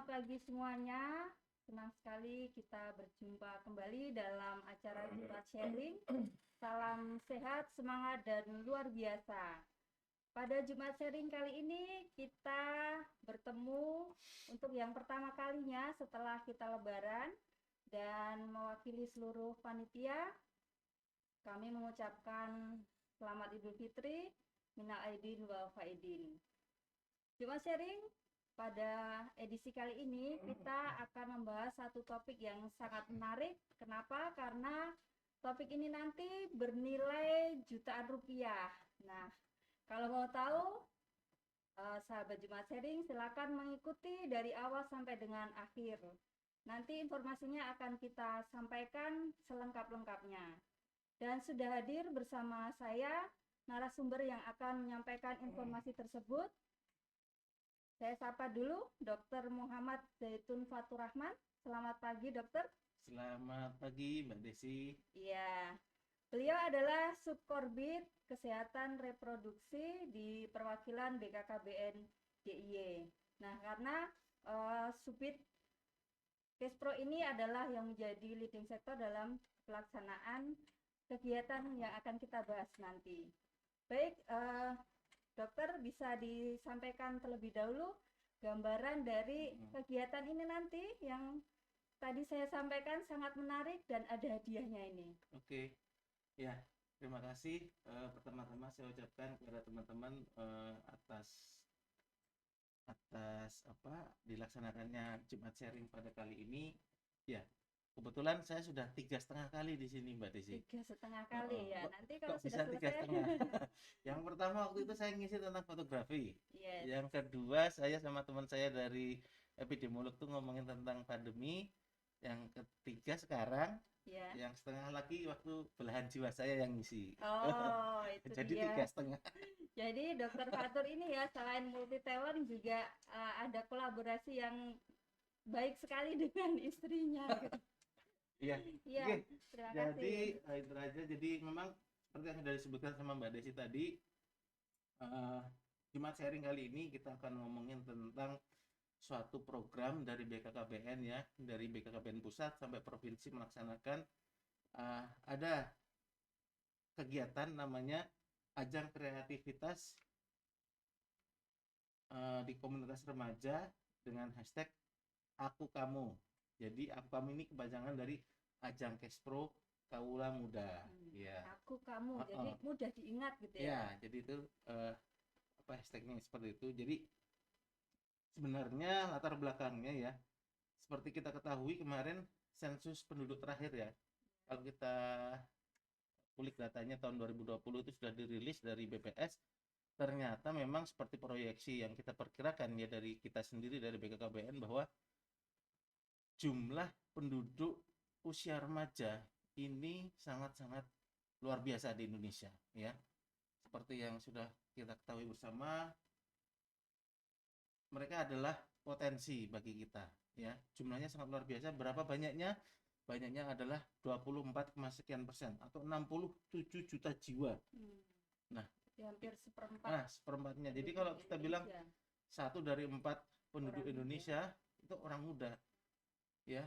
Selamat pagi semuanya. Senang sekali kita berjumpa kembali dalam acara Jumat Sharing. Salam sehat, semangat, dan luar biasa. Pada Jumat Sharing kali ini kita bertemu untuk yang pertama kalinya setelah kita lebaran, dan mewakili seluruh panitia kami mengucapkan selamat Idul Fitri, minal aidin wal faidin. Jumat Sharing pada edisi kali ini kita akan membahas satu topik yang sangat menarik. Kenapa? Karena topik ini nanti bernilai jutaan rupiah. Nah, kalau mau tahu, sahabat Jumat Sharing silakan mengikuti dari awal sampai dengan akhir. Nanti informasinya akan kita sampaikan selengkap-lengkapnya. Dan sudah hadir bersama saya narasumber yang akan menyampaikan informasi tersebut. Saya sapa dulu Dr. Muhammad Zaitun Fatur Rahman. Selamat pagi, Dokter. Selamat pagi, Mbak Desi. Iya, beliau adalah Subkorbit Kesehatan Reproduksi di perwakilan BKKBN DIY. Nah, karena Subit Kespro ini adalah yang menjadi leading sector dalam pelaksanaan kegiatan yang akan kita bahas nanti. Baik, Dokter, bisa disampaikan terlebih dahulu gambaran dari kegiatan ini nanti yang tadi saya sampaikan sangat menarik dan ada hadiahnya ini. Oke, ya, terima kasih. Pertama-tama saya ucapkan kepada teman-teman atas dilaksanakannya Jumat Sharing pada kali ini. Ya, kebetulan saya sudah 3,5 kali di sini, Mbak Desi. 3,5 kali ya. Nanti kalau Kok sudah bisa 3,5? selesai. Yang pertama waktu itu saya ngisi tentang fotografi. Yes. Yang kedua saya sama teman saya dari epidemiolog tuh ngomongin tentang pandemi. Yang ketiga sekarang, yang setengah lagi waktu belahan jiwa saya yang ngisi. Oh, itu Jadi dia. 3,5. Jadi Dokter Fatur ini ya selain multi talent juga ada kolaborasi yang baik sekali dengan istrinya. Gitu. Iya. Iya. Oke. Terima Jadi kasih. itu aja. Jadi memang seperti yang sudah disebutkan sama Mbak Desi tadi, Jumat Sharing kali ini kita akan ngomongin tentang suatu program dari BKKBN ya, dari BKKBN pusat sampai provinsi melaksanakan ada kegiatan namanya ajang kreativitas di komunitas remaja dengan hashtag Aku Kamu. Jadi Aku Kamu ini kepanjangan dari Ajang Kespro Kaula Muda. Ya. Aku Kamu, jadi mudah diingat gitu ya. Ya, jadi itu hashtagnya seperti itu. Jadi sebenarnya latar belakangnya ya, seperti kita ketahui kemarin sensus penduduk terakhir ya, kalau kita kulik datanya tahun 2020 itu sudah dirilis dari BPS, ternyata memang seperti proyeksi yang kita perkirakan ya dari kita sendiri dari BKKBN bahwa jumlah penduduk usia remaja ini sangat-sangat luar biasa di Indonesia ya. Seperti yang sudah kita ketahui bersama, mereka adalah potensi bagi kita ya. Jumlahnya sangat luar biasa. Berapa banyaknya? Banyaknya adalah 24, sekian persen atau 67 juta jiwa. Nah, hampir seperempat. Seperempatnya. Jadi kalau kita bilang 1 dari 4 penduduk Indonesia itu orang muda ya,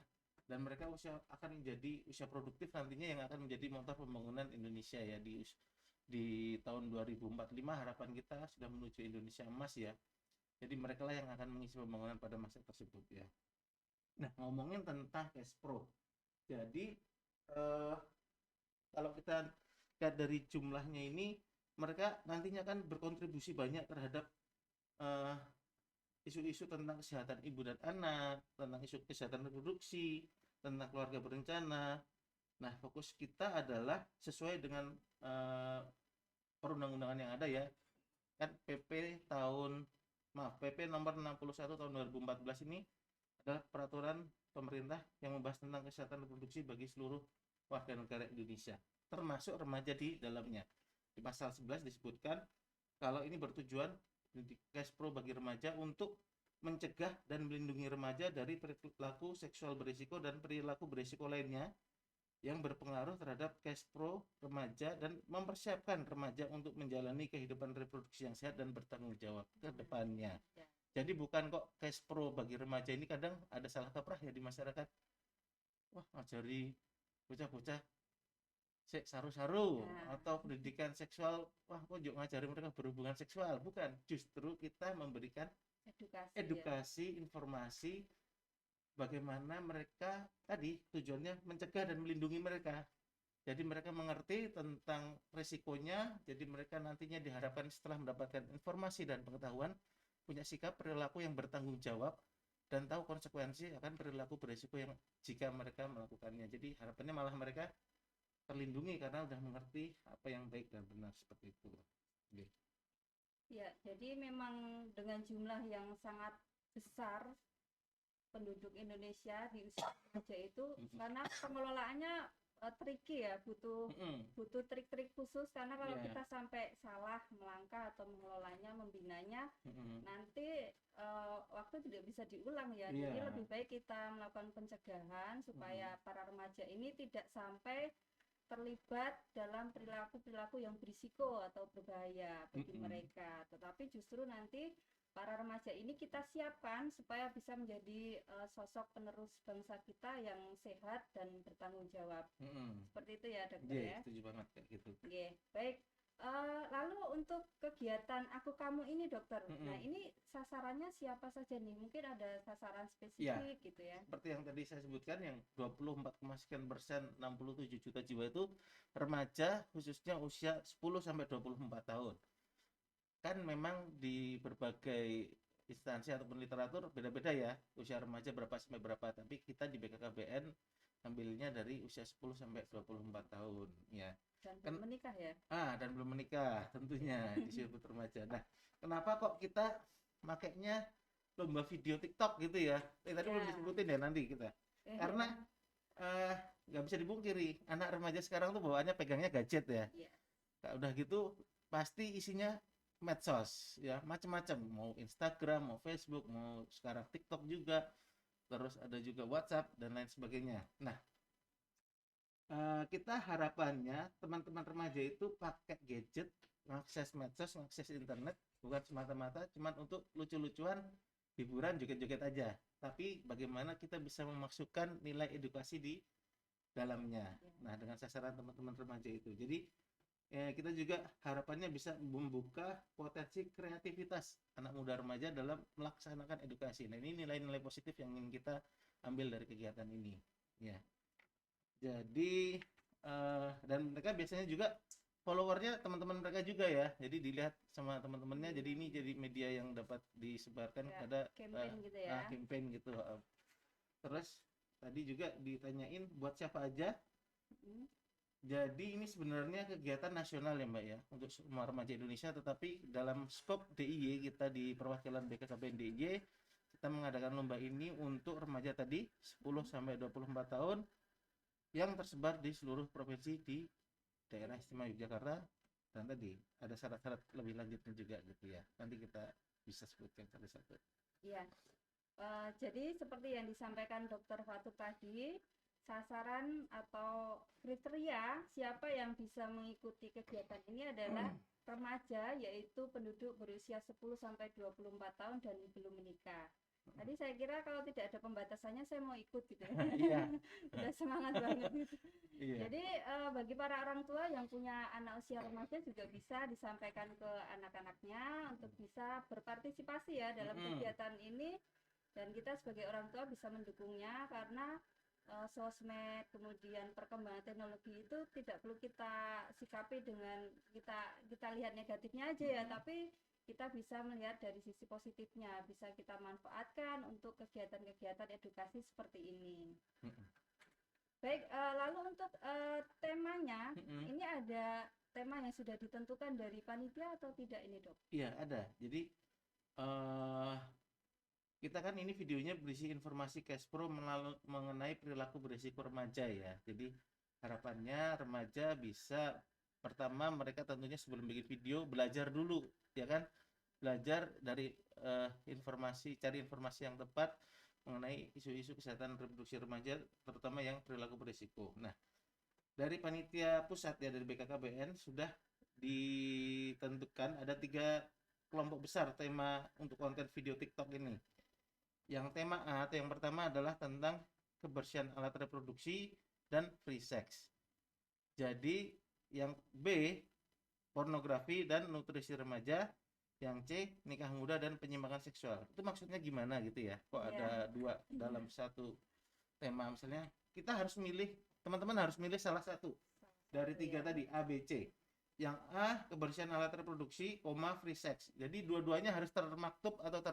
dan mereka akan menjadi usia produktif nantinya yang akan menjadi motor pembangunan Indonesia ya di tahun 2045. Harapan kita sudah menuju Indonesia emas ya. Jadi mereka lah yang akan mengisi pembangunan pada masa tersebut ya. Nah, ngomongin tentang Kespro. Jadi kalau kita lihat dari jumlahnya ini, mereka nantinya akan berkontribusi banyak terhadap isu-isu tentang kesehatan ibu dan anak, tentang isu kesehatan reproduksi, tentang keluarga berencana. Nah, fokus kita adalah sesuai dengan perundang-undangan yang ada ya. Kan PP nomor 61 tahun 2014 ini adalah peraturan pemerintah yang membahas tentang kesehatan reproduksi bagi seluruh warga negara Indonesia, termasuk remaja di dalamnya. Di pasal 11 disebutkan kalau ini bertujuan di Kespro bagi remaja untuk mencegah dan melindungi remaja dari perilaku seksual berisiko dan perilaku berisiko lainnya yang berpengaruh terhadap Kespro remaja dan mempersiapkan remaja untuk menjalani kehidupan reproduksi yang sehat dan bertanggung jawab ke depannya. Jadi bukan kok cash pro bagi remaja ini kadang ada salah kaprah ya di masyarakat. Wah, ngajari bocah-bocah sek saru-saru Nah, atau pendidikan seksual, wah kok juga ngajari mereka berhubungan seksual. Bukan, justru kita memberikan edukasi ya. edukasi, informasi bagaimana mereka tadi tujuannya mencegah dan melindungi mereka. Jadi mereka mengerti tentang risikonya, jadi mereka nantinya diharapkan setelah mendapatkan informasi dan pengetahuan punya sikap perilaku yang bertanggung jawab dan tahu konsekuensi akan perilaku berisiko yang jika mereka melakukannya. Jadi harapannya malah mereka terlindungi karena udah mengerti apa yang baik dan benar seperti itu. Oke. Ya, jadi memang dengan jumlah yang sangat besar penduduk Indonesia di usia remaja itu, karena pengelolaannya tricky ya, butuh trik-trik khusus, karena kalau Iya. kita sampai salah melangkah atau mengelolanya, membinanya, nanti waktu tidak bisa diulang ya. Iya. Jadi lebih baik kita melakukan pencegahan supaya para remaja ini tidak sampai terlibat dalam perilaku-perilaku yang berisiko atau berbahaya bagi mereka. Tetapi justru nanti para remaja ini kita siapkan supaya bisa menjadi sosok penerus bangsa kita yang sehat dan bertanggung jawab. Seperti itu ya, Dokter ya. Setuju banget kayak gitu. Baik. Lalu untuk kegiatan Aku Kamu ini, Dokter. Nah, ini sasarannya siapa saja nih? Mungkin ada sasaran spesifik gitu ya. Seperti yang tadi saya sebutkan, yang 24,sekian%, 67 juta jiwa itu remaja, khususnya usia 10 sampai 24 tahun. Kan memang di berbagai instansi ataupun literatur beda-beda ya usia remaja berapa sampai berapa, tapi kita di BKKBN ambilnya dari usia 10 sampai 24 tahun ya. Dan belum menikah ya? Dan belum menikah tentunya disebut remaja. Nah, kenapa kok kita makainya lomba video TikTok gitu ya? Tadi belum disebutin ya nanti kita. Karena nggak bisa dipungkiri, anak remaja sekarang tuh bawaannya pegangnya gadget ya. Udah gitu pasti isinya medsos ya, macam-macam, mau Instagram, mau Facebook, mau sekarang TikTok juga, terus ada juga WhatsApp dan lain sebagainya. Nah, kita harapannya teman-teman remaja itu pakai gadget, mengakses medsos, mengakses internet bukan semata-mata cuman untuk lucu-lucuan, hiburan, joget-joget aja, tapi bagaimana kita bisa memasukkan nilai edukasi di dalamnya. Nah, dengan sasaran teman-teman remaja itu. Jadi kita juga harapannya bisa membuka potensi kreativitas anak muda remaja dalam melaksanakan edukasi. Nah, ini nilai-nilai positif yang ingin kita ambil dari kegiatan ini ya. Jadi dan mereka biasanya juga followernya teman-teman mereka juga ya, jadi dilihat sama teman-temannya. Jadi ini jadi media yang dapat disebarkan pada campaign gitu ya. Campaign gitu. Terus tadi juga ditanyain buat siapa aja. Jadi ini sebenarnya kegiatan nasional ya Mbak ya, untuk semua remaja Indonesia, tetapi dalam skop DIY kita di perwakilan BKKBN DIY, kita mengadakan lomba ini untuk remaja tadi 10 sampai 24 tahun yang tersebar di seluruh provinsi di daerah istimewa Yogyakarta, dan tadi ada syarat-syarat lebih lanjutnya juga gitu ya. Nanti kita bisa sebutkan satu-satu. Iya. Jadi seperti yang disampaikan Dr. Fatur tadi, sasaran atau kriteria siapa yang bisa mengikuti kegiatan ini adalah remaja, yaitu penduduk berusia 10 sampai 24 tahun dan belum menikah. Tadi saya kira kalau tidak ada pembatasannya saya mau ikut gitu ya. Iya. Udah semangat banget gitu. Iya. Jadi bagi para orang tua yang punya anak usia remaja juga bisa disampaikan ke anak-anaknya untuk bisa berpartisipasi ya dalam kegiatan ini, dan kita sebagai orang tua bisa mendukungnya, karena sosmed kemudian perkembangan teknologi itu tidak perlu kita sikapi dengan kita lihat negatifnya aja ya, tapi kita bisa melihat dari sisi positifnya, bisa kita manfaatkan untuk kegiatan-kegiatan edukasi seperti ini. Baik, lalu untuk temanya, ini ada tema yang sudah ditentukan dari panitia atau tidak ini, Dok? Iya, ada. Jadi kita kan ini videonya berisi informasi cash pro mengenai perilaku berisiko remaja ya. Jadi harapannya remaja bisa, pertama mereka tentunya sebelum bikin video belajar dulu ya kan, belajar dari cari informasi yang tepat mengenai isu-isu kesehatan reproduksi remaja, terutama yang perilaku berisiko. Nah, dari panitia pusat ya, dari BKKBN sudah ditentukan ada 3 kelompok besar tema untuk konten video TikTok ini. Yang tema A atau yang pertama adalah tentang kebersihan alat reproduksi dan free sex. Jadi yang B pornografi dan nutrisi remaja, yang C nikah muda dan penyimpangan seksual. Itu maksudnya gimana gitu ya? Kok ada dua dalam satu tema? Misalnya kita harus milih, teman-teman harus milih salah satu dari tiga tadi A, B, C. Yang A kebersihan alat reproduksi, free sex. Jadi dua-duanya harus termaktub atau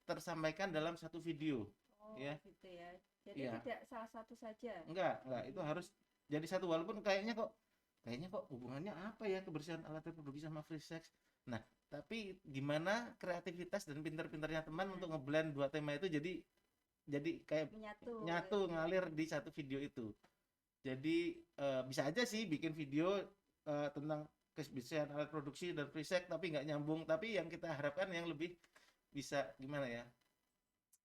tersampaikan dalam satu video. Ya. Gitu ya. Jadi tidak salah satu saja. Enggak, itu harus jadi satu, walaupun kayaknya kok hubungannya apa ya kebersihan alat reproduksi sama free sex. Nah, tapi gimana kreativitas dan pintar-pintarnya teman untuk ngeblend dua tema itu jadi kayak nyatu ngalir di satu video itu. Jadi bisa aja sih bikin video tentang kebersihan alat produksi dan free sex tapi nggak nyambung. Tapi yang kita harapkan yang lebih bisa gimana ya,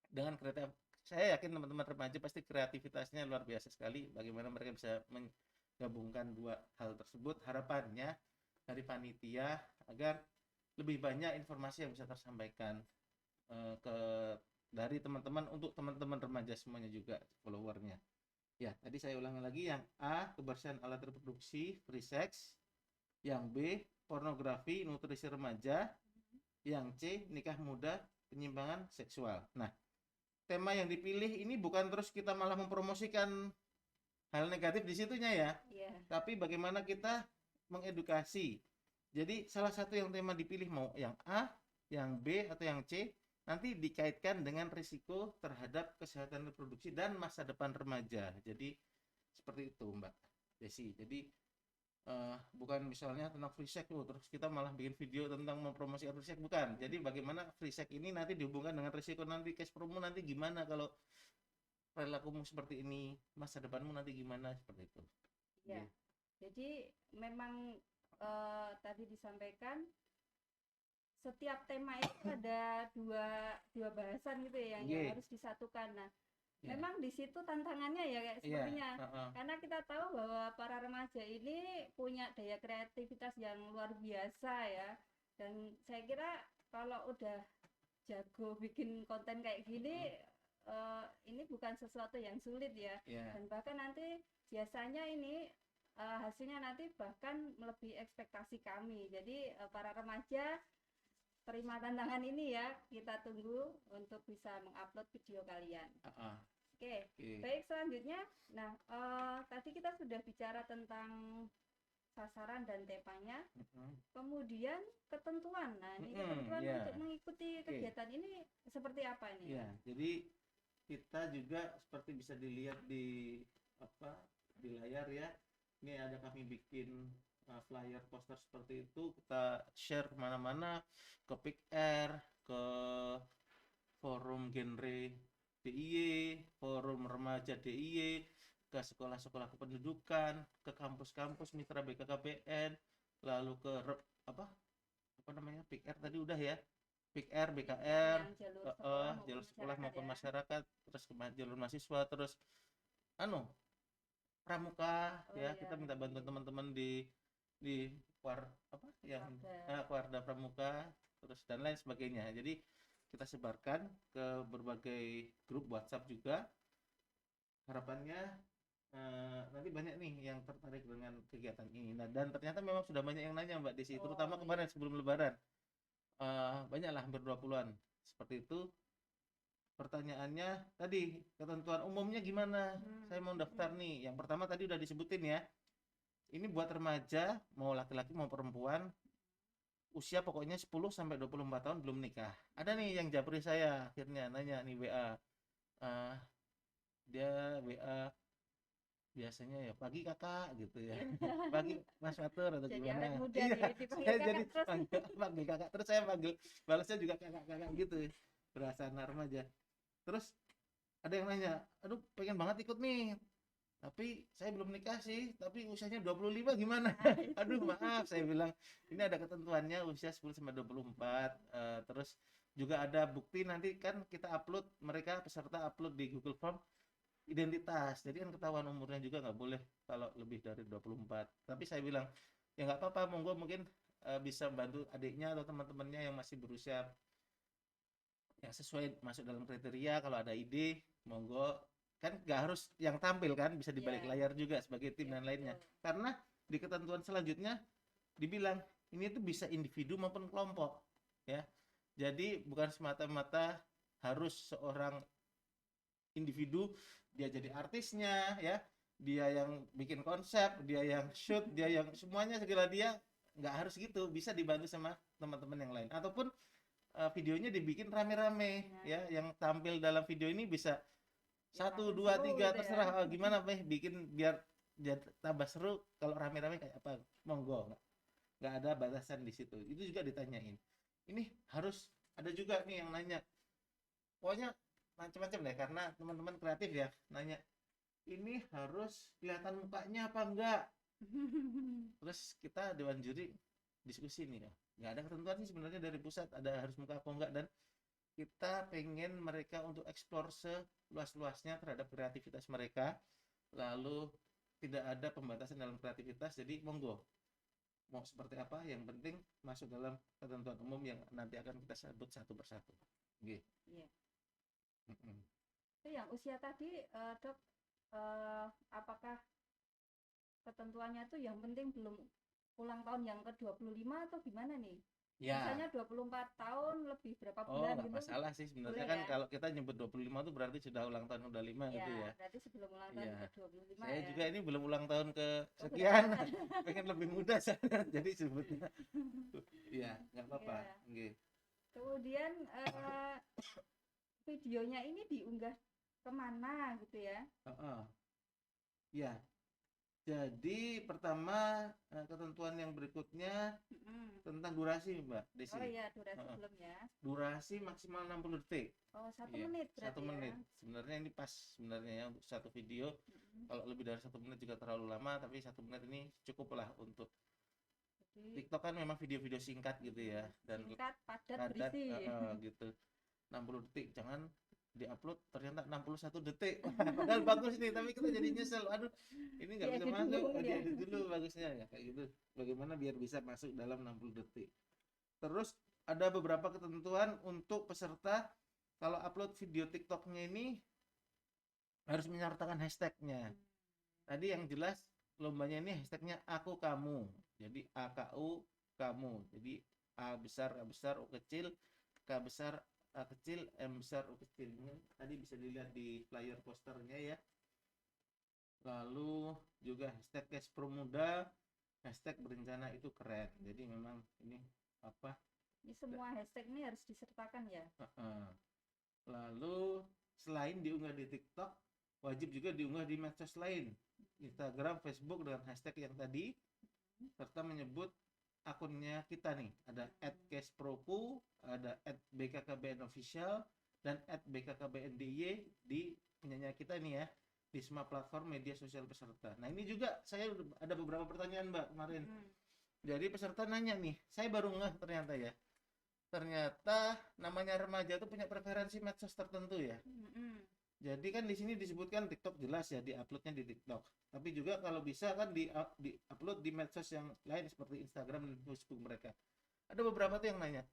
dengan kreatif. Saya yakin teman-teman remaja pasti kreativitasnya luar biasa sekali. Bagaimana mereka bisa menggabungkan dua hal tersebut. Harapannya dari panitia agar lebih banyak informasi yang bisa tersampaikan dari teman-teman untuk teman-teman remaja semuanya juga followernya. Ya, tadi saya ulangi lagi, yang A kebersihan alat reproduksi free sex, yang B pornografi nutrisi remaja, yang C nikah muda penyimpangan seksual. Nah, tema yang dipilih ini bukan terus kita malah mempromosikan hal negatif di situnya ya. Tapi bagaimana kita mengedukasi. Jadi salah satu yang tema dipilih mau yang A, yang B atau yang C nanti dikaitkan dengan risiko terhadap kesehatan reproduksi dan masa depan remaja. Jadi seperti itu Mbak Desi. Jadi bukan misalnya tentang free sex terus kita malah bikin video tentang mempromosikan free sex, bukan. Jadi bagaimana free sex ini nanti dihubungkan dengan risiko nanti cash promo nanti gimana kalau perilakumu seperti ini, masa depanmu nanti gimana, seperti itu. Ya. Jadi memang tadi disampaikan setiap tema itu ada dua bahasan gitu ya yang harus disatukan. Nah, memang di situ tantangannya ya kayak sepertinya. Karena kita tahu bahwa para remaja ini punya daya kreativitas yang luar biasa ya. Dan saya kira kalau udah jago bikin konten kayak gini, ini bukan sesuatu yang sulit ya. Dan bahkan nanti biasanya ini hasilnya nanti bahkan melebihi ekspektasi kami. Jadi para remaja terima tantangan ini ya, kita tunggu untuk bisa mengupload video kalian. Oke. Baik, selanjutnya, nah tadi kita sudah bicara tentang sasaran dan temanya, kemudian ketentuan. Nah, ini ketentuan untuk mengikuti kegiatan ini seperti apa ini? Ya, jadi kita juga seperti bisa dilihat di layar ya. Ini ada kami bikin flyer poster seperti itu, kita share kemana-mana, ke PIKR, ke forum genre DIY, forum remaja DIY, ke sekolah-sekolah kependudukan, ke kampus-kampus mitra BKKBN, lalu ke PIKR tadi udah ya, PIKR, BKR, jalur sekolah maupun masyarakat, terus jalur mahasiswa, terus pramuka kita minta bantuan teman-teman di Warda Pramuka, terus dan lain sebagainya. Jadi kita sebarkan ke berbagai grup WhatsApp juga. Harapannya nanti banyak nih yang tertarik dengan kegiatan ini. Nah, dan ternyata memang sudah banyak yang nanya Mbak Desi, terutama kemarin sebelum Lebaran. Banyaklah, hampir 20-an. Seperti itu. Pertanyaannya tadi, ketentuan umumnya gimana? Saya mau daftar nih. Yang pertama tadi udah disebutin ya. Ini buat remaja, mau laki-laki mau perempuan, usia pokoknya 10 sampai 24 tahun belum nikah. Ada nih yang japri saya akhirnya nanya nih WA. Dia WA biasanya ya pagi kakak gitu ya. Pagi Mas Fatur atau gimana? Saya jadi panggil kakak, terus saya panggil balasnya juga kakak-kakak gitu. Berasa anak remaja. Terus ada yang nanya, aduh pengen banget ikut nih, tapi saya belum nikah sih, tapi usianya 25 gimana? Aduh maaf, saya bilang ini ada ketentuannya usia 10 sampai 24. Terus juga ada bukti nanti kan kita upload, mereka peserta upload di Google Form identitas, jadi kan ketahuan umurnya juga, nggak boleh kalau lebih dari 24. Tapi saya bilang ya nggak apa-apa, monggo mungkin bisa bantu adiknya atau teman-temannya yang masih berusia yang sesuai masuk dalam kriteria. Kalau ada ide monggo, kan nggak harus yang tampil kan, bisa di balik Iya, layar juga sebagai tim iya dan lainnya, betul. karena di ketentuan selanjutnya dibilang ini tuh bisa individu maupun kelompok ya, jadi bukan semata-mata harus seorang individu dia jadi artisnya ya, dia yang bikin konsep, dia yang shoot, dia yang semuanya segala, dia nggak harus gitu, bisa dibantu sama teman-teman yang lain, ataupun videonya dibikin rame-rame Nah, ya, yang tampil dalam video ini bisa yang satu makin dua seru tiga gitu ya. terserah. Gimana bikin biar tambah seru, kalau rame-rame kayak apa monggo, nggak ada batasan di situ. Itu juga ditanyain, ini harus ada juga nih yang nanya, pokoknya macam-macam deh, karena teman-teman kreatif ya nanya, ini harus kelihatan mukanya apa enggak. Terus kita dewan juri diskusi nih ya, nggak ada ketentuan sih sebenarnya dari pusat ada harus muka apa enggak, dan kita pengen mereka untuk eksplor seluas-luasnya terhadap kreativitas mereka, lalu tidak ada pembatasan dalam kreativitas, jadi monggo mau seperti apa, yang penting masuk dalam ketentuan umum yang nanti akan kita sebut satu persatu. Oke. Iya. Mm-mm. Itu yang usia tadi, Dok, apakah ketentuannya tuh yang penting belum ulang tahun yang ke-25 atau gimana nih? Ya, Misalnya 24 tahun lebih berapa oh bulan nggak gitu, masalah sih sebenarnya, boleh kan ya? kalau kita nyebut 25 tuh berarti sudah ulang tahun udah 5 Ya, gitu ya. berarti sebelum ulang tahun Iya, ke-25 saya ya. juga ini belum ulang tahun ke Oh, sekian, benar. pengen lebih muda saya, jadi sebutnya. Iya, nggak apa-apa. Iya. Oke. Kemudian videonya ini diunggah kemana gitu ya? Heeh. Ya, jadi pertama ketentuan yang berikutnya Mm-mm. tentang durasi, Mbak Oh Desi. iya, durasi Heeh. belum ya? Durasi maksimal 60 detik. Oh, satu Iya, menit satu berarti ya? menit. Sebenarnya ini pas sebenarnya ya untuk satu video. Mm-mm. Kalau lebih dari 1 menit juga terlalu lama, tapi 1 menit ini cukup lah untuk Jadi TikTok, kan memang video-video singkat gitu ya, dan singkat, padat, padat berisi. gitu. 60 detik, jangan diupload ternyata 61 detik. Padahal bagus nih, tapi kita jadi nyesel. Aduh, ini nggak bisa Diedit masuk. dulu ya. Diedit dulu bagusnya ya kayak gitu. Bagaimana biar bisa masuk dalam 60 detik. Terus ada beberapa ketentuan untuk peserta kalau upload video TikToknya ini harus menyertakan hashtagnya. Tadi yang jelas lombanya ini hashtagnya aku kamu. Jadi AKU kamu. Jadi A besar U kecil, K besar A kecil, M besar U kecil. Ini tadi bisa dilihat di flyer posternya ya. Lalu juga hashtag cash pro muda, hashtag berencana itu keren. Jadi memang ini apa? Ini semua hashtag ini harus disertakan ya. Lalu selain diunggah di TikTok, wajib juga diunggah di medsos lain, Instagram, Facebook dengan hashtag yang tadi, serta menyebut akunnya kita nih, ada @cashproku, ada @bkkbnofficial, dan @bkkbndy di punyanya kita nih ya, di semua platform media sosial peserta. Nah ini juga saya ada beberapa pertanyaan Mbak kemarin. Jadi peserta nanya nih, saya baru ngeh ternyata ya, ternyata namanya remaja tuh punya preferensi medsos tertentu ya. Jadi kan di sini disebutkan TikTok, jelas ya diuploadnya di TikTok. Tapi juga kalau bisa kan di-upload di medsos yang lain seperti Instagram dan Facebook mereka. Ada beberapa tuh yang nanya,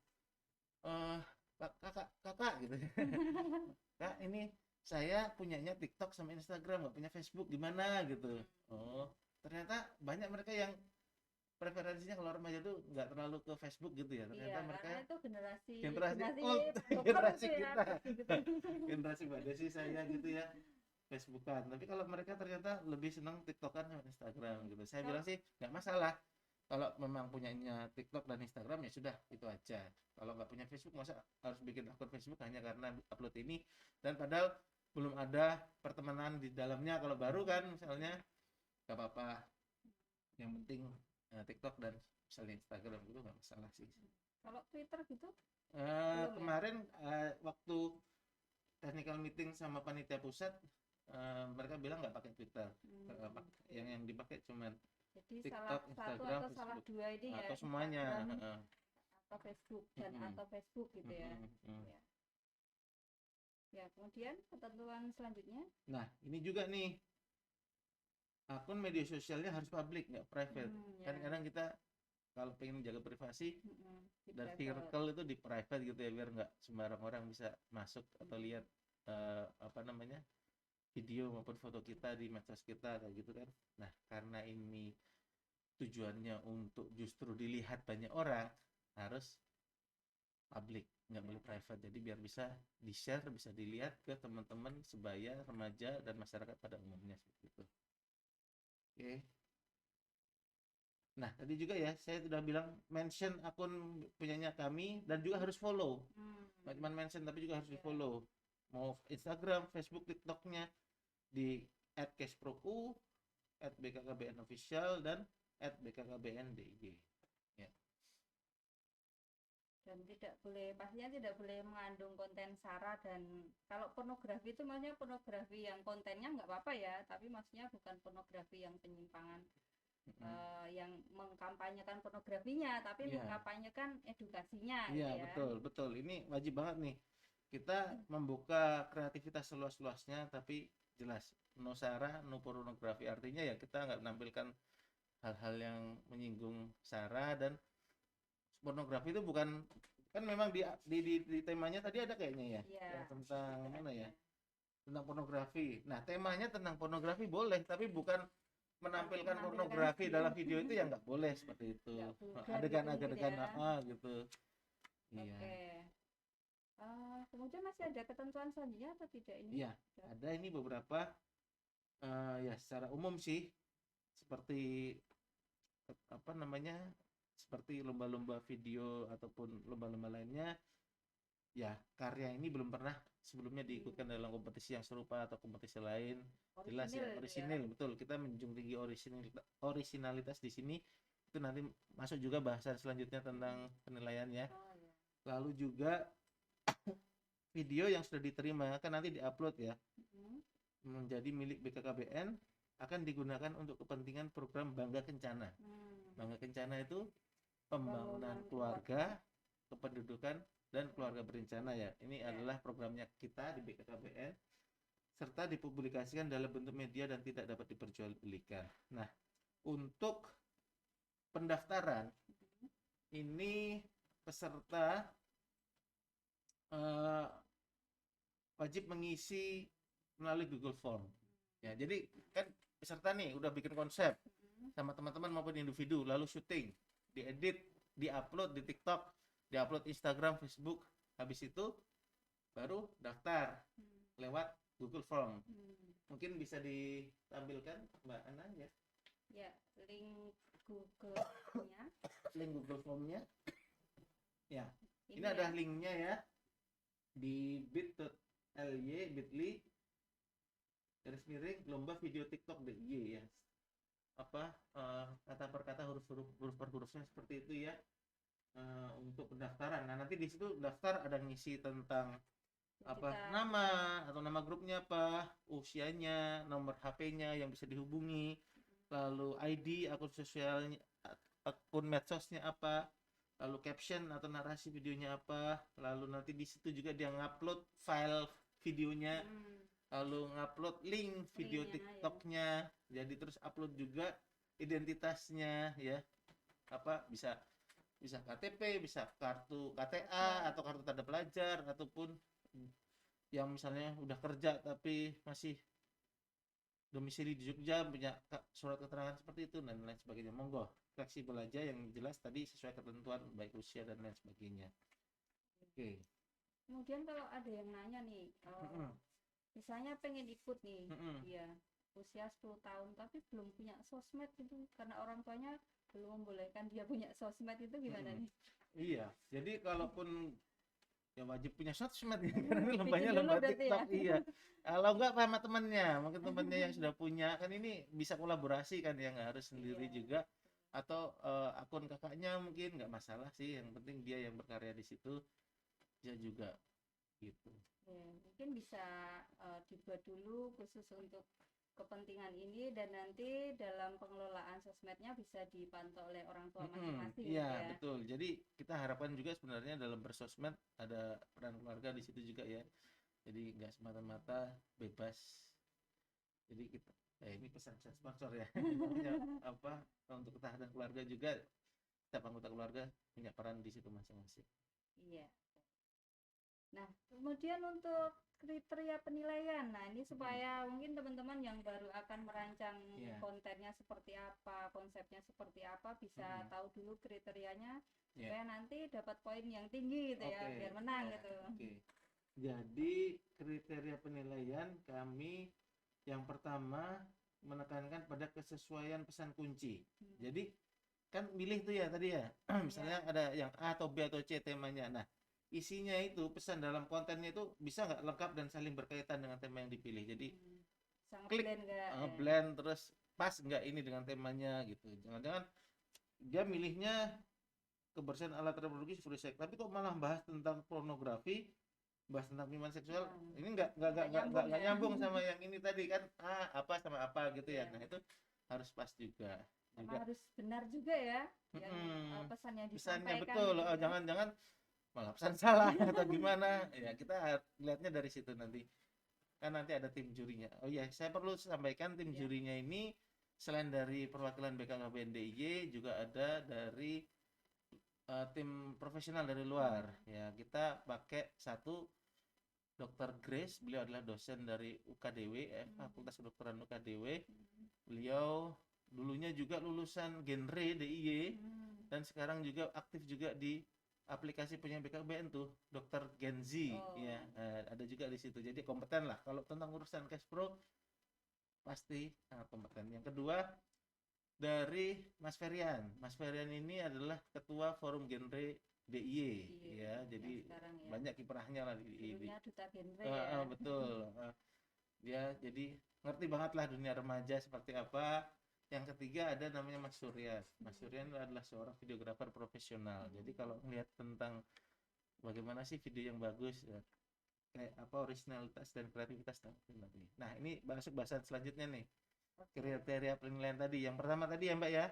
kakak gitu. Kak, ini saya punyanya TikTok sama Instagram, nggak punya Facebook, gimana gitu. Oh, ternyata banyak mereka yang preferensinya kalau remaja tuh nggak terlalu ke Facebook gitu ya, ternyata Iya, mereka karena itu generasi generasi old, dokter generasi itu ya, kita, gitu. generasi Mbak Desi saya gitu ya, Facebookan. Tapi kalau mereka ternyata lebih senang TikTokan sama Instagram gitu. Saya bilang sih nggak masalah, kalau memang punyanya TikTok dan Instagram ya sudah itu aja. Kalau nggak punya Facebook, masa harus bikin akun Facebook hanya karena upload ini, dan padahal belum ada pertemanan di dalamnya. Kalau baru kan misalnya nggak apa-apa, yang penting TikTok dan misalnya Instagram gitu nggak masalah sih. Kalau Twitter gitu belum ya? Kemarin waktu technical meeting sama panitia pusat, mereka bilang nggak pakai Twitter. Yang dipakai cuman Jadi salah TikTok, satu Instagram, atau salah Facebook, dua ini ya, atau semuanya. Instagram atau Facebook dan atau Facebook gitu ya. Ya. Ya, kemudian ketentuan selanjutnya. Nah, ini juga nih, akun media sosialnya harus publik, nggak private. Ya. Kan kadang kita kalau pengen jaga privasi Di dan private. circle itu di private gitu ya, biar nggak sembarang orang bisa masuk atau lihat apa namanya, video maupun foto kita di medsos kita kayak gitu kan. Nah, karena ini tujuannya untuk justru dilihat banyak orang, harus public, nggak boleh private. Jadi biar bisa di-share, bisa dilihat ke teman-teman sebaya, remaja, dan masyarakat pada umumnya seperti itu. Oke. Nah, tadi juga ya, saya sudah bilang mention akun punyanya kami dan juga harus follow. Nggak cuma mention tapi juga harus di follow. Mau Instagram, Facebook, TikToknya di @cashproku, @bkkbnofficial, dan @bkkbndg. Ya. Dan tidak boleh, pastinya tidak boleh mengandung konten sara, dan kalau pornografi itu maksudnya pornografi yang kontennya nggak apa-apa ya, tapi maksudnya bukan pornografi yang penyimpangan, yang mengkampanyekan pornografinya, tapi Iya. mengkampanyekan edukasinya Iya, gitu ya. betul, betul. Ini wajib banget nih. Kita membuka kreativitas seluas-luasnya, tapi jelas, no sara, no pornografi. Artinya ya kita nggak menampilkan hal-hal yang menyinggung sara dan pornografi. Itu bukan, kan memang di temanya tadi ada kayaknya ya, Iya, yang tentang ada, mana ya, ada. tentang pornografi. Nah, temanya tentang pornografi boleh, tapi bukan menampilkan pornografi Menampilkan dalam video itu, ya nggak boleh seperti itu. nggak vulgar gitu mungkin Adegan-adegan ya. gitu. Iya. Oke. Kemudian masih ada ketentuan selanjutnya atau tidak ini? Iya, ada ini beberapa ya secara umum sih, seperti apa namanya, seperti lomba-lomba video ataupun lomba-lomba lainnya. Ya, karya ini belum pernah sebelumnya diikutkan dalam kompetisi yang serupa atau kompetisi lain. Jelas ya, Orisinil gitu ya. orisinil, betul. Kita menjunjung tinggi orisinalitas di sini. Itu nanti masuk juga bahasan selanjutnya tentang penilaian ya. Oh ya. Lalu juga video yang sudah diterima kan nanti diupload ya, menjadi milik BKKBN, akan digunakan untuk kepentingan program Bangga Kencana. Bangga Kencana itu pembangunan keluarga, kependudukan, dan keluarga berencana ya. Ini adalah programnya kita di BKKBN, serta dipublikasikan dalam bentuk media dan tidak dapat diperjualbelikan. Nah, untuk pendaftaran ini peserta wajib mengisi melalui Google Form. Ya, jadi kan peserta nih udah bikin konsep sama teman-teman maupun individu, lalu syuting, diedit, diupload di TikTok, diupload Instagram, Facebook. Habis itu baru daftar lewat Google Form. Mungkin bisa ditampilkan Mbak Ana ya. Ya, link Google-nya. Link Google Form-nya. Ya. Ini ya. ada linknya ya. Di bit.ly garis miring lomba video TikTok DIY ya. Apa kata per kata, huruf per hurufnya seperti itu ya. Untuk pendaftaran. Nah, nanti di situ daftar ada ngisi tentang apa, nama atau nama grupnya apa, usianya, nomor HP-nya yang bisa dihubungi, lalu ID, akun sosialnya, akun medsosnya apa, lalu caption atau narasi videonya apa, lalu nanti di situ juga dia ngupload file videonya, lalu ngupload link video TikToknya, jadi terus upload juga identitasnya ya, apa, bisa KTP, bisa kartu KTA atau kartu tanda pelajar, ataupun yang misalnya udah kerja tapi masih domisili di Jogja, punya surat keterangan seperti itu dan lain sebagainya. Monggo, fleksibel aja, yang jelas tadi sesuai ketentuan baik usia dan lain sebagainya. Oke. Kemudian kalau ada yang nanya nih, misalnya pengen ikut nih, ya usia 10 tahun tapi belum punya sosmed gitu, karena orang tuanya belum membolehkan dia punya sosmed, itu gimana nih? Iya, jadi kalaupun ya wajib punya sosmed ya, karena ini lombanya lomba TikTok ya. Iya. Kalau enggak sama temennya, mungkin temennya yang sudah punya, kan ini bisa kolaborasi kan ya, nggak harus sendiri juga, atau akun kakaknya mungkin nggak masalah sih, yang penting dia yang berkarya di situ, dia juga gitu. Mungkin bisa dibuat dulu khusus untuk kepentingan ini, dan nanti dalam pengelolaan sosmednya bisa dipantau oleh orang tua masing-masing. Iya, ya, betul. Jadi kita harapkan juga sebenarnya dalam bersosmed ada peran keluarga di situ juga ya. Jadi nggak semata-mata bebas. Jadi kita ini pesan sponsor ya. Apa untuk ketahanan keluarga juga, setiap anggota keluarga punya peran di situ masing-masing. Iya. Nah, kemudian untuk kriteria penilaian. Nah, ini supaya mungkin teman-teman yang baru akan merancang Iya. kontennya seperti apa, konsepnya seperti apa, bisa tahu dulu kriterianya Iya. supaya nanti dapat poin yang tinggi gitu ya, Oke. biar menang Iya. gitu. Oke. Jadi kriteria penilaian kami yang pertama menekankan pada kesesuaian pesan kunci. Jadi kan milih tuh ya tadi ya, misalnya ada yang A atau B atau C temanya. Nah, isinya itu pesan dalam kontennya itu bisa nggak lengkap dan saling berkaitan dengan tema yang dipilih. Jadi Sangat klik blend nggak? blend terus pas nggak ini dengan temanya gitu. Jangan-jangan dia milihnya kebersihan alat reproduksi free sex, tapi kok malah bahas tentang pornografi, bahas tentang penyimpangan seksual. Ini nggak nyambung sama yang ini tadi kan, apa sama apa gitu ya. Nah, itu harus pas juga. Harus benar juga ya yang pesannya disampaikan betul gitu ya. Jangan-jangan malah pesan salah atau gimana ya, kita lihatnya dari situ. Nanti kan nanti ada tim jurinya. Oh iya, saya perlu sampaikan tim jurinya ini selain dari perwakilan BKKBN DIY juga ada dari tim profesional dari luar ya. Kita pakai satu Dr. Grace, beliau adalah dosen dari UKDW, Fakultas Kedokteran UKDW. Beliau dulunya juga lulusan genre DIY dan sekarang juga aktif juga di aplikasi punya BKKBN tuh, Dr. Genzi ya. Ada juga di situ. Jadi kompeten lah kalau tentang urusan cash pro, pasti sangat kompeten. Yang kedua dari Mas Ferian. Mas Ferian ini adalah ketua forum genre DIY ya. Jadi banyak kiprahnya lah di duta genre ya. Betul. Dia jadi ngerti banget lah dunia remaja seperti apa. Yang ketiga ada namanya Mas Surya. Mas Surya adalah seorang videografer profesional. Jadi kalau melihat tentang bagaimana sih video yang bagus ya, kayak apa originalitas dan kreativitas. Nah, ini masuk bahasan selanjutnya nih. Kriteria penilaian tadi. Yang pertama tadi ya Mbak ya.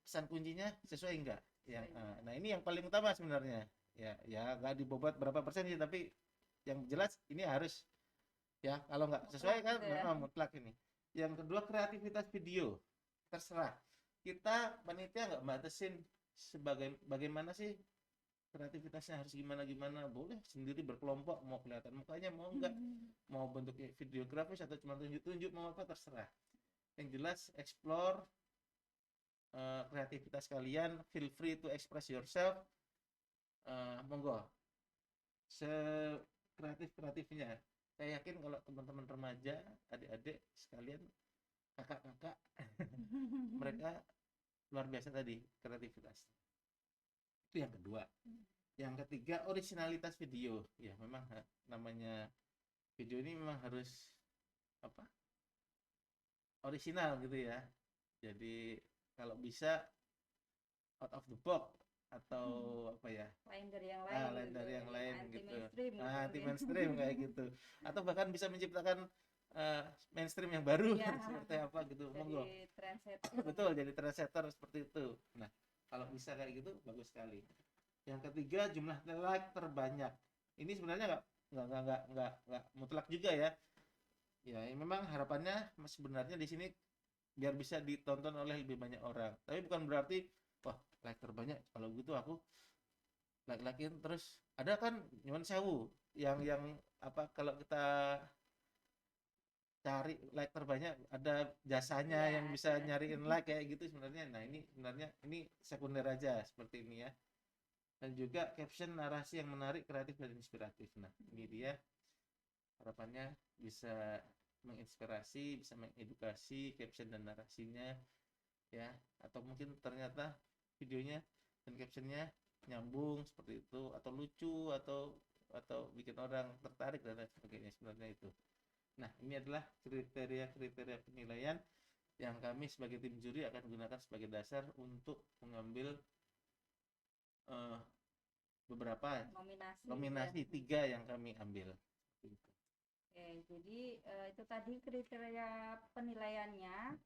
Pesan kuncinya sesuai enggak? Nah, ini yang paling utama sebenarnya. Ya nggak dibobot berapa persen sih, tapi yang jelas ini harus ya, kalau nggak sesuai kan mutlak ini. Yang kedua kreativitas video. Terserah. Kita panitia nggak batasin sebagai bagaimana sih kreativitasnya, harus gimana boleh sendiri berkelompok, mau kelihatan mukanya mau enggak, mau bentuknya videografis atau cuma tunjuk-tunjuk, mau apa terserah. Yang jelas explore kreativitas kalian, feel free to express yourself. Monggo sekreatif-kreatifnya. Saya yakin kalau teman-teman remaja, adik-adik sekalian, kakak-kakak mereka luar biasa tadi kreativitas. Itu yang kedua. Yang ketiga originalitas video. Ya memang namanya video ini memang harus apa? Original gitu ya. Jadi kalau bisa out of the box atau apa ya? Lain dari yang lain gitu. Anti mainstream kayak gitu. Atau bahkan bisa menciptakan mainstream yang baru seperti apa gitu. Monggo. Betul, jadi trendsetter seperti itu. Nah, kalau bisa kayak gitu bagus sekali. Yang ketiga jumlah like terbanyak. Ini sebenarnya nggak mutlak juga ya. Ya, memang harapannya sebenarnya di sini biar bisa ditonton oleh lebih banyak orang. Tapi bukan berarti wah like terbanyak, kalau gitu aku like-likein terus. Ada kan nyuwun sewu yang apa, kalau kita cari like terbanyak ada jasanya yang bisa nyariin like kayak gitu sebenarnya. Nah, ini sebenarnya ini sekunder aja seperti ini ya. Dan juga caption narasi yang menarik, kreatif dan inspiratif. Nah, ini dia harapannya bisa menginspirasi, bisa mengedukasi caption dan narasinya ya, atau mungkin ternyata videonya dan captionnya nyambung seperti itu, atau lucu, atau bikin orang tertarik dan lain sebagainya. Sebenarnya itu. Nah, ini adalah kriteria penilaian yang kami sebagai tim juri akan gunakan sebagai dasar untuk mengambil beberapa nominasi 3 yang kami ambil. Oke, jadi itu tadi kriteria penilaiannya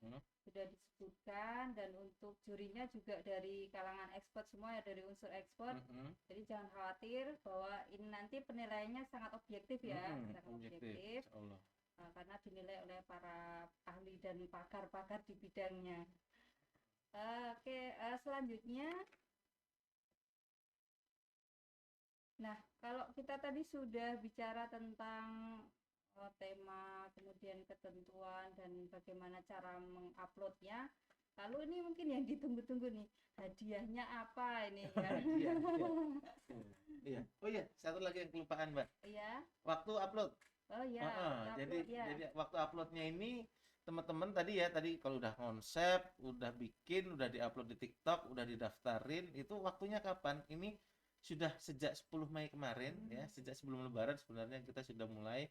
sudah disebutkan, dan untuk jurinya juga dari kalangan expert semua ya, dari unsur expert. Jadi jangan khawatir bahwa ini nanti penilaiannya sangat objektif ya, sangat objektif. Karena dinilai oleh para ahli dan pakar-pakar di bidangnya. Oke, selanjutnya Nah, kalau kita tadi sudah bicara tentang tema, kemudian ketentuan dan bagaimana cara menguploadnya. Lalu ini mungkin yang ditunggu-tunggu nih, hadiahnya apa ini ya? Iya, iya. Iya. Oh iya, satu lagi yang kelupaan, Mbak. Iya. Waktu upload. Oh ya, Heeh, waktu jadi upload ya. jadi waktu uploadnya ini teman-teman tadi kalau udah konsep, udah bikin, udah diupload di TikTok, udah didaftarin, itu waktunya kapan? Ini sudah sejak 10 Mei kemarin ya, sejak sebelum Lebaran sebenarnya kita sudah mulai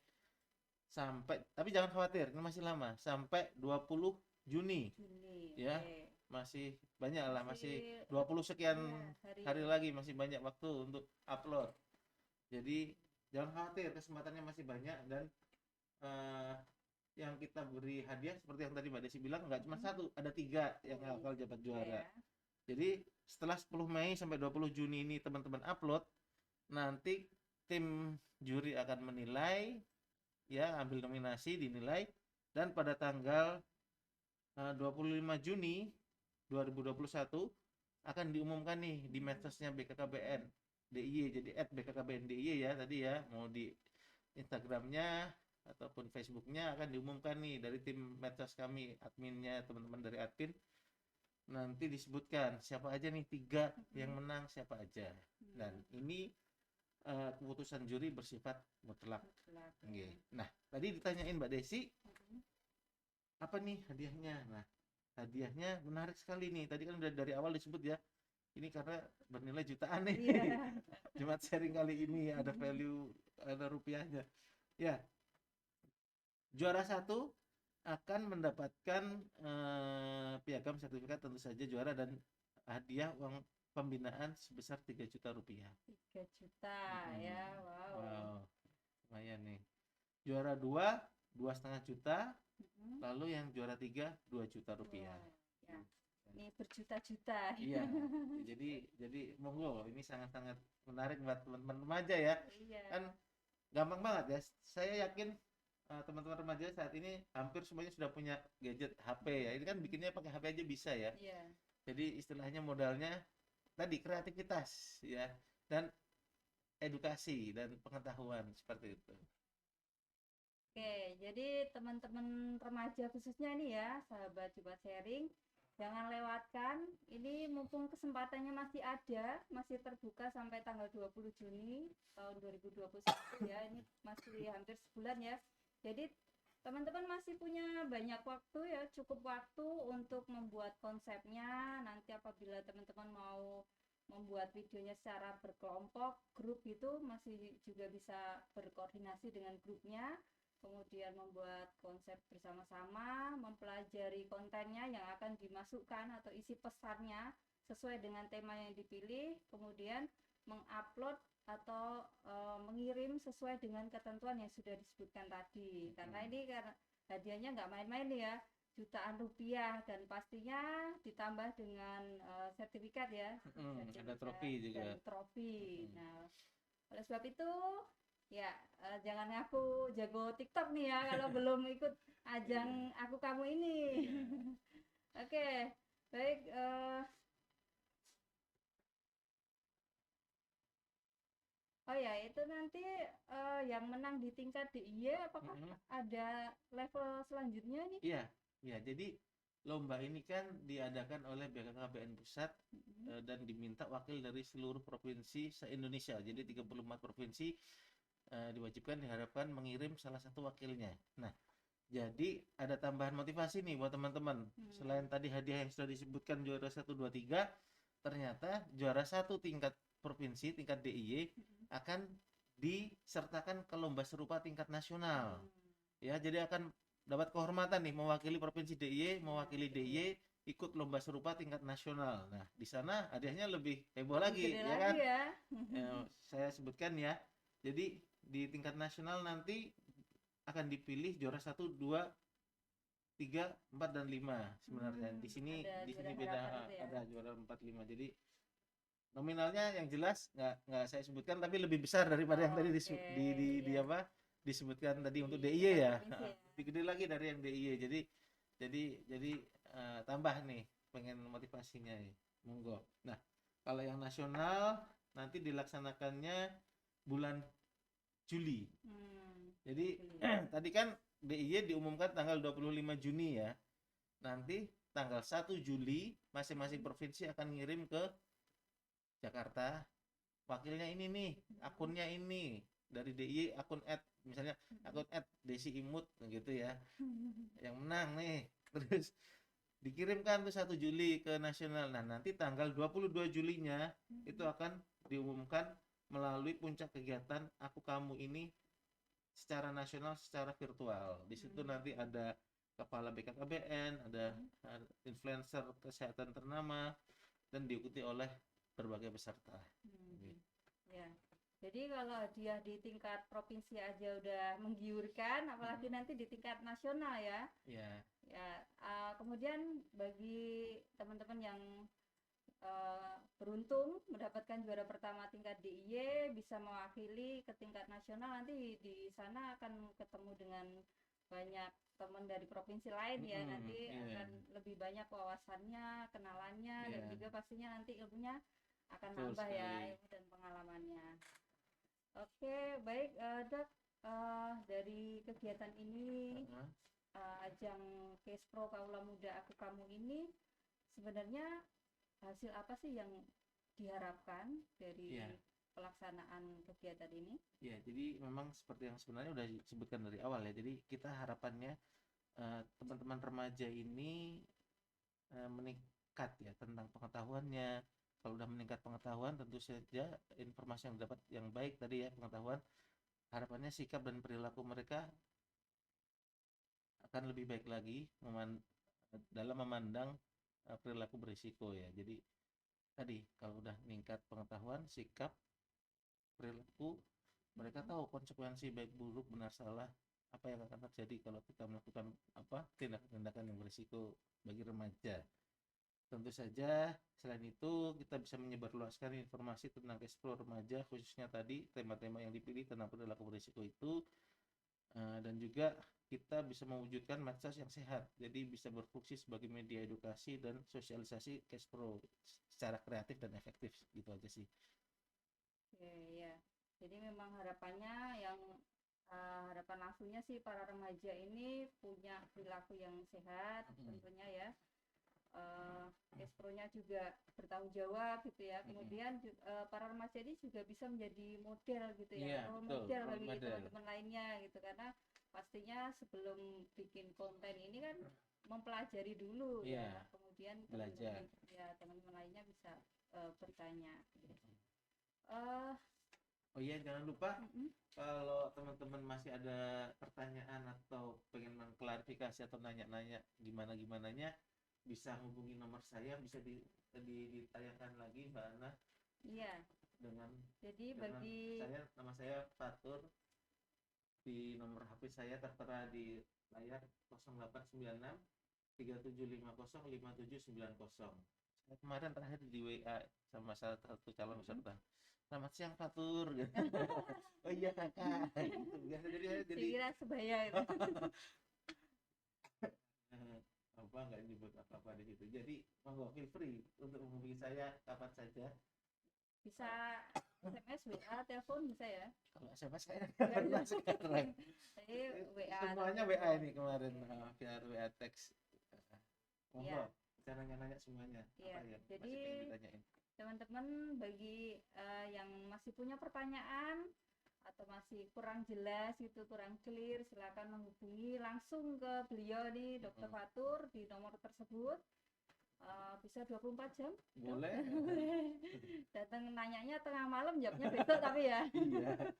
sampai, tapi jangan khawatir, ini masih lama, sampai 20 Juni Juni. ya. Oke. Masih banyak lah, masih Masih 20 sekian ya, hari lagi, masih banyak waktu untuk upload. Jadi jangan khawatir, kesempatannya masih banyak dan eh, yang kita beri hadiah seperti yang tadi Mbak Desi bilang nggak cuma satu, ada 3 yang bakal dapat juara. Ya. Jadi setelah 10 Mei sampai 20 Juni ini teman-teman upload, nanti tim juri akan menilai, ya ambil nominasi, dinilai, dan pada tanggal 25 Juni 2021 akan diumumkan nih di medsosnya BKKBN DIY, jadi @BKKBN DIY ya tadi ya, mau di Instagramnya ataupun Facebooknya akan diumumkan nih dari tim medsos kami, adminnya teman-teman dari admin, nanti disebutkan siapa aja nih 3 yang menang, siapa aja. Dan ini keputusan juri bersifat mutlak. Okay. Nah, tadi ditanyain Mbak Desi, apa nih hadiahnya? Nah, hadiahnya menarik sekali nih. Tadi kan udah dari awal disebut ya, ini karena bernilai jutaan nih. Yeah. Jumat sharing kali ini ada value, ada rupiahnya. Ya, juara 1 akan mendapatkan piagam sertifikat tentu saja juara dan hadiah uang pembinaan sebesar 3 juta rupiah. 3 juta ya, wow. Lumayan nih. Juara 2 2,5 juta. Lalu yang juara 3 2 juta rupiah. Ya. Ini berjuta-juta. Iya. Jadi monggo, ini sangat-sangat menarik buat teman-teman remaja ya. Iya. Kan gampang banget ya. Saya yakin teman-teman remaja saat ini hampir semuanya sudah punya gadget HP ya. Ini kan bikinnya pakai HP aja bisa ya. Iya. Jadi istilahnya modalnya tadi kreativitas ya, dan edukasi dan pengetahuan seperti itu. Oke, jadi teman-teman remaja khususnya nih ya, sahabat Jumat Sharing, jangan lewatkan. Ini mumpung kesempatannya masih ada, masih terbuka sampai tanggal 20 Juni tahun 2021 ya. Ini masih hampir sebulan ya. Jadi teman-teman masih punya banyak waktu ya, cukup waktu untuk membuat konsepnya. Nanti apabila teman-teman mau membuat videonya secara berkelompok, grup itu masih juga bisa berkoordinasi dengan grupnya. Kemudian membuat konsep bersama-sama, mempelajari kontennya yang akan dimasukkan atau isi pesannya sesuai dengan tema yang dipilih, kemudian mengupload atau mengirim sesuai dengan ketentuan yang sudah disebutkan tadi. Karena ini kan hadiahnya nggak main-main ya, jutaan rupiah, dan pastinya ditambah dengan sertifikat ya, ada trofi juga. Dan trofi. Nah, oleh sebab itu ya, jangan ngaku jago TikTok nih ya kalau belum ikut ajang Aku Kamu ini. Oke, baik. Oh ya, itu nanti yang menang di tingkat DIY apakah ada level selanjutnya nih? Iya, ya. Jadi lomba ini kan diadakan oleh BKKBN Pusat dan diminta wakil dari seluruh provinsi se-Indonesia. Jadi 34 provinsi diwajibkan, diharapkan mengirim salah satu wakilnya. Nah, jadi ada tambahan motivasi nih buat teman-teman. Selain tadi hadiah yang sudah disebutkan juara 1, 2, 3, ternyata juara 1 tingkat provinsi, tingkat DIY akan disertakan ke lomba serupa tingkat nasional. Ya, jadi akan dapat kehormatan nih mewakili provinsi DIY, mewakili DIY ikut lomba serupa tingkat nasional. Nah, di sana hadiahnya lebih heboh lagi, ya kan? Ya. Saya sebutkan ya. Jadi di tingkat nasional nanti akan dipilih juara 1, 2, 3, 4 dan 5 sebenarnya. Di sini beda ya? Ada juara 4, 5. Jadi nominalnya yang jelas nggak saya sebutkan, tapi lebih besar daripada yang tadi disebutkan tadi untuk DIY ya. Lebih gede lagi dari yang DIY. Jadi tambah nih, pengen motivasinya ya. Monggo. Nah, kalau yang nasional nanti dilaksanakannya bulan Juli. Jadi Juli. tadi kan DIY diumumkan tanggal 25 Juni ya. Nanti tanggal 1 Juli masing-masing provinsi akan ngirim ke Jakarta, wakilnya ini nih, akunnya ini dari DIY, akun misalnya akun Desi Imut gitu ya, yang menang nih. Terus dikirimkan tuh 1 Juli ke nasional. Nah, nanti tanggal 22 Julinya itu akan diumumkan melalui puncak kegiatan Aku Kamu ini secara nasional, secara virtual. Di situ nanti ada kepala BKKBN, ada influencer kesehatan ternama, dan diikuti oleh berbagai peserta. Ya. Jadi kalau dia di tingkat provinsi aja udah menggiurkan, apalagi nanti di tingkat nasional ya. Ya. Ya. Kemudian bagi teman-teman yang beruntung mendapatkan juara pertama tingkat DIY, bisa mewakili ke tingkat nasional, nanti di sana akan ketemu dengan banyak teman dari provinsi lain ya. Nanti akan lebih banyak wawasannya, kenalannya, dan juga pastinya nanti ilmunya akan nambah ya, ilmu dan pengalamannya. Oke, baik Dok, dari kegiatan ini ajang Kespro Kaula Muda Aku Kamu ini sebenarnya hasil apa sih yang diharapkan dari pelaksanaan kegiatan ini? Ya, jadi memang seperti yang sebenarnya udah disebutkan dari awal ya. Jadi kita harapannya teman-teman remaja ini meningkat ya tentang pengetahuannya. Kalau udah meningkat pengetahuan, tentu saja informasi yang dapat yang baik tadi ya, pengetahuan, harapannya sikap dan perilaku mereka akan lebih baik lagi dalam memandang perilaku berisiko ya. Jadi tadi kalau udah meningkat pengetahuan, sikap, perilaku, mereka tahu konsekuensi baik buruk, benar salah, apa yang akan terjadi kalau kita melakukan tindakan-tindakan yang berisiko bagi remaja. Tentu saja selain itu kita bisa menyebarluaskan informasi tentang Kespro remaja, khususnya tadi tema-tema yang dipilih tentang perilaku berisiko itu, dan juga kita bisa mewujudkan medsos yang sehat, jadi bisa berfungsi sebagai media edukasi dan sosialisasi Kespro secara kreatif dan efektif, gitu aja sih. Ya, jadi memang harapannya harapan langsungnya sih para remaja ini punya perilaku yang sehat, tentunya ya. Kespro-nya juga bertanggung jawab gitu ya. Kemudian para remaja ini juga bisa menjadi model gitu ya, model bagi teman-teman lainnya gitu, karena pastinya sebelum bikin konten ini kan mempelajari dulu ya, kemudian teman-teman lainnya bisa bertanya. Oh iya, jangan lupa kalau teman-teman masih ada pertanyaan atau pengen mengklarifikasi atau nanya-nanya gimana-gimananya, bisa hubungi nomor saya, bisa ditayangkan lagi Mbak Ana. Iya. Jadi bagi nama saya Fatur, di nomor HP saya tertera di layar 0896 3750 5790. Saya kemarin terakhir di WA sama salah satu calon peserta. Selamat siang Fatur. Oh iya kakak. Gitu. Biasa jadi kira sebaya itu. Apa nggak nyebut apa-apa di situ. Jadi monggo feel free untuk menghubungi saya kapan saja. Bisa SMS, WA, telepon bisa ya? Kalau SMS saya pernah sekarang. Jadi WA. Semuanya WA ini kemarin, via WA teks. Monggo, bisa nanya-nanya semuanya. Iya. Apa yang Jadi masih pengen ditanyain? Teman-teman bagi yang masih punya pertanyaan atau masih kurang jelas gitu, kurang clear, silakan menghubungi langsung ke beliau nih, Dr. Fatur, di nomor tersebut. Bisa 24 jam? Boleh. Datang nanyanya tengah malam, jawabnya besok tapi ya. Iya.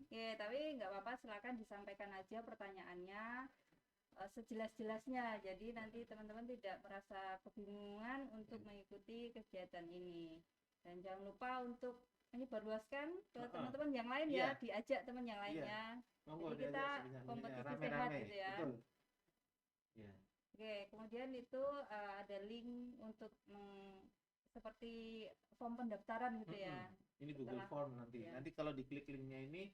Oke, tapi nggak apa-apa, silakan disampaikan aja pertanyaannya sejelas-jelasnya, jadi nanti teman-teman tidak merasa kebingungan untuk mengikuti kegiatan ini. Dan jangan lupa untuk menyebarluaskan ke teman-teman yang lain ya, diajak teman yang lainnya. Jadi kita kompetisi sehat gitu ya. Betul. Ya. Oke, kemudian itu ada link untuk seperti form pendaftaran gitu ya. Ini Google Form nanti. Ya. Nanti kalau diklik linknya ini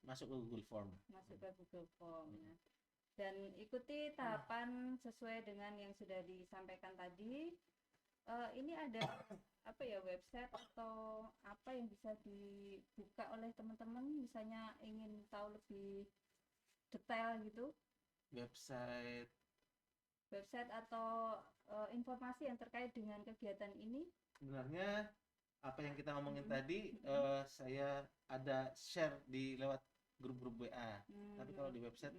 masuk ke Google Form. Masuk ke Google Form ya. Dan ikuti tahapan sesuai dengan yang sudah disampaikan tadi. ini ada apa ya, website atau apa yang bisa dibuka oleh teman-teman misalnya ingin tahu lebih detail gitu, Website atau informasi yang terkait dengan kegiatan ini? sebenarnya apa yang kita ngomongin Mm-mm. tadi, saya ada share di lewat grup-grup WA. Tapi kalau di website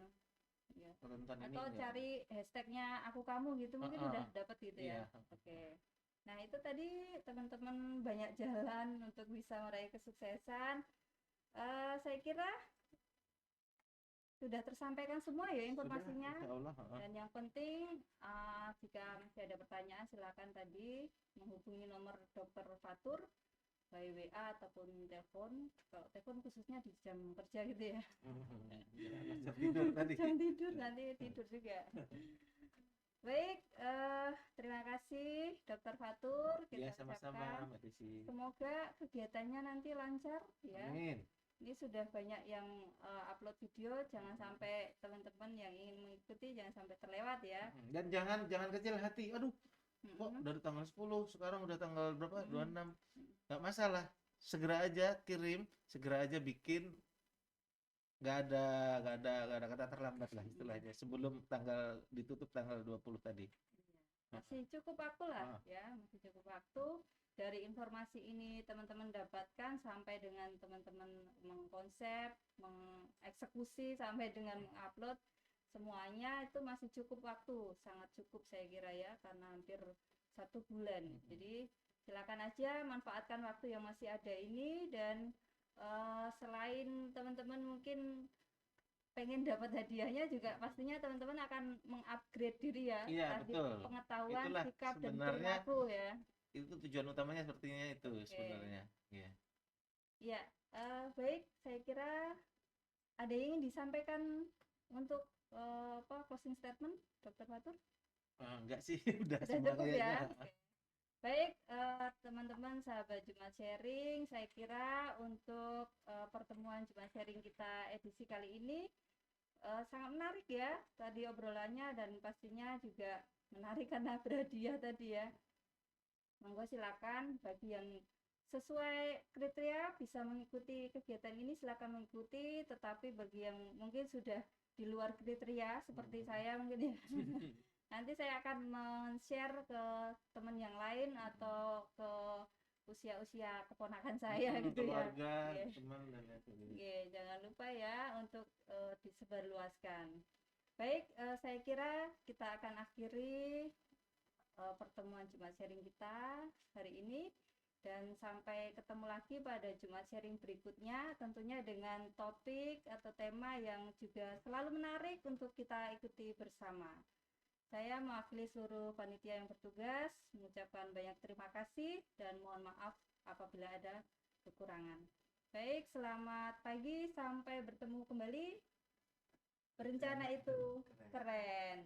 Mm. Ya. penonton ini Atau enggak. cari hashtagnya aku kamu gitu mungkin udah dapat gitu ya. Iya. Oke. Nah itu tadi teman-teman banyak jalan untuk bisa meraih kesuksesan. Saya kira sudah tersampaikan semua ya informasinya. Sudah, insya Allah. Dan yang penting jika masih ada pertanyaan silakan tadi menghubungi nomor Dr. Fatur by WA ataupun telepon. Kalau telepon khususnya di jam kerja gitu ya. Jam tidur tadi. Jam tidur, nanti tidur juga. Baik, terima kasih Dr. Fatur. Ya, Kita sama-sama ucapkan Mbak Desi. semoga kegiatannya nanti lancar ya. Amin. Ini sudah banyak yang upload video, jangan sampai teman-teman yang ingin mengikuti jangan sampai terlewat ya. Dan jangan kecil hati. Aduh, kok dari tanggal 10 sekarang udah tanggal berapa? 26. Nggak masalah. Segera aja kirim, segera aja bikin. Nggak ada kata terlambat lah istilahnya. Sebelum tanggal ditutup tanggal 20 tadi. Masih cukup waktu lah ya, masih cukup waktu. Dari informasi ini teman-teman dapatkan sampai dengan teman-teman mengkonsep, mengeksekusi sampai dengan mengupload semuanya itu masih cukup waktu, sangat cukup saya kira ya, karena hampir 1 bulan. Jadi silakan aja manfaatkan waktu yang masih ada ini. Dan selain teman-teman mungkin pengen dapat hadiahnya juga pastinya teman-teman akan mengupgrade diri ya. Iya, betul. Pengetahuan, Itulah sikap dan sebenarnya perilaku ya. Itu tujuan utamanya sepertinya itu sebenarnya. Iya. Ya, baik, saya kira ada yang ingin disampaikan untuk closing statement, Dr. Fatur? Enggak sih, udah cukup kayaknya. ya. Baik, teman-teman sahabat Jumat Sharing, saya kira untuk pertemuan Jumat Sharing kita edisi kali ini sangat menarik ya tadi obrolannya, dan pastinya juga menarik karena berhadiah tadi ya. Monggo silakan, bagi yang sesuai kriteria bisa mengikuti kegiatan ini silakan mengikuti, tetapi bagi yang mungkin sudah di luar kriteria seperti saya mungkin ya nanti saya akan men-share ke teman yang lain atau ke usia-usia keponakan saya gitu ya. Keluarga, teman dan lain. Jangan lupa ya untuk disebarluaskan. Baik, saya kira kita akan akhiri pertemuan Jumat Sharing kita hari ini, dan sampai ketemu lagi pada Jumat Sharing berikutnya, tentunya dengan topik atau tema yang juga selalu menarik untuk kita ikuti bersama. Saya mewakili seluruh panitia yang bertugas mengucapkan banyak terima kasih dan mohon maaf apabila ada kekurangan. Baik, selamat pagi, sampai bertemu kembali. Berencana itu keren.